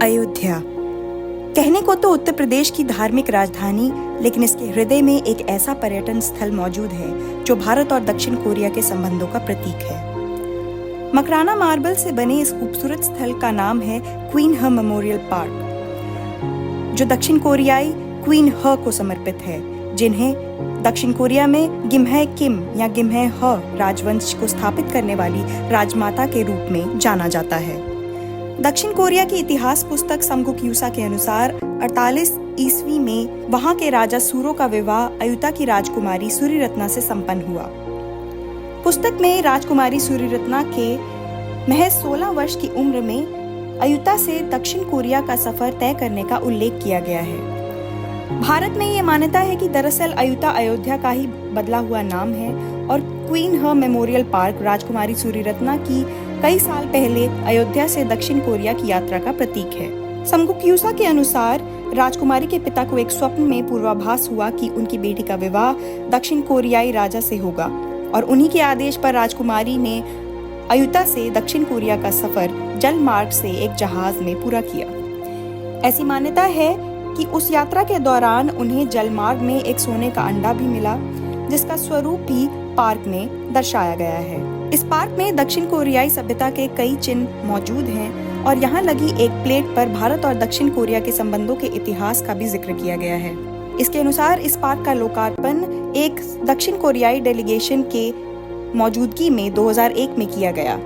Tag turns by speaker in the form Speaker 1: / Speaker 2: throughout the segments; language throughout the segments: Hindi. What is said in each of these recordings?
Speaker 1: अयोध्या कहने को तो उत्तर प्रदेश की धार्मिक राजधानी, लेकिन इसके हृदय में एक ऐसा पर्यटन स्थल मौजूद है जो भारत और दक्षिण कोरिया के संबंधों का प्रतीक है। मकराना मार्बल से बने इस खूबसूरत स्थल का नाम है क्वीन ह मेमोरियल पार्क, जो दक्षिण कोरियाई क्वीन ह को समर्पित है, जिन्हें दक्षिण कोरिया में गिम्हे किम या गिम्हे ह राजवंश को स्थापित करने वाली राजमाता के रूप में जाना जाता है। दक्षिण कोरिया की इतिहास पुस्तक समगुक्यूसा के अनुसार 48 ईस्वी में वहां के राजा सूरो का विवाह अयुता की राजकुमारी सूर्यरत्ना से संपन्न हुआ। पुस्तक में राजकुमारी सूर्यरत्ना के महज 16 वर्ष की उम्र में अयुता से दक्षिण कोरिया का सफर तय करने का उल्लेख किया गया है। भारत में ये मान्यता है कि दरअसल अयुता अयोध्या का ही बदला हुआ नाम है और क्वीन ह मेमोरियल पार्क राजकुमारी सूर्यरत्ना की कई साल पहले अयोध्या से दक्षिण कोरिया की यात्रा का प्रतीक है। समगुक्यूसा के अनुसार राजकुमारी के पिता को एक स्वप्न में पूर्वाभास हुआ कि उनकी बेटी का विवाह दक्षिण कोरियाई राजा से होगा और उन्हीं के आदेश पर राजकुमारी ने अयुता से दक्षिण कोरिया का सफर जल मार्ग से एक जहाज में पूरा किया। ऐसी मान्यता है कि उस यात्रा के दौरान उन्हें जलमार्ग में एक सोने का अंडा भी मिला, जिसका स्वरूप भी पार्क में दर्शाया गया है। इस पार्क में दक्षिण कोरियाई सभ्यता के कई चिन्ह मौजूद हैं और यहाँ लगी एक प्लेट पर भारत और दक्षिण कोरिया के संबंधों के इतिहास का भी जिक्र किया गया है। इसके अनुसार इस पार्क का लोकार्पण एक दक्षिण कोरियाई डेलीगेशन के मौजूदगी में 2001 में किया गया।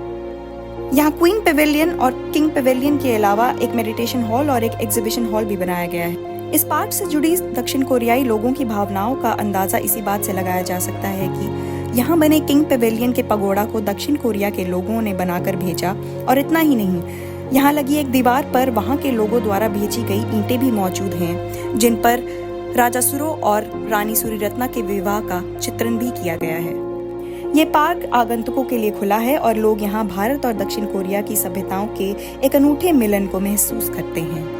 Speaker 1: यहाँ क्वीन पेविलियन और किंग पेविलियन के अलावा एक मेडिटेशन हॉल और एक एग्जीबिशन हॉल भी बनाया गया है। इस पार्क से जुड़ी दक्षिण कोरियाई लोगों की भावनाओं का अंदाजा इसी बात से लगाया जा सकता है कि यहाँ बने किंग पेविलियन के पगोड़ा को दक्षिण कोरिया के लोगों ने बनाकर भेजा, और इतना ही नहीं, यहाँ लगी एक दीवार पर वहाँ के लोगों द्वारा भेजी गई ईंटें भी मौजूद हैं, जिन पर राजा सूरो और रानी सूर्यरत्ना के विवाह का चित्रण भी किया गया है। ये पार्क आगंतुकों के लिए खुला है और लोग यहाँ भारत और दक्षिण कोरिया की सभ्यताओं के एक अनूठे मिलन को महसूस करते हैं।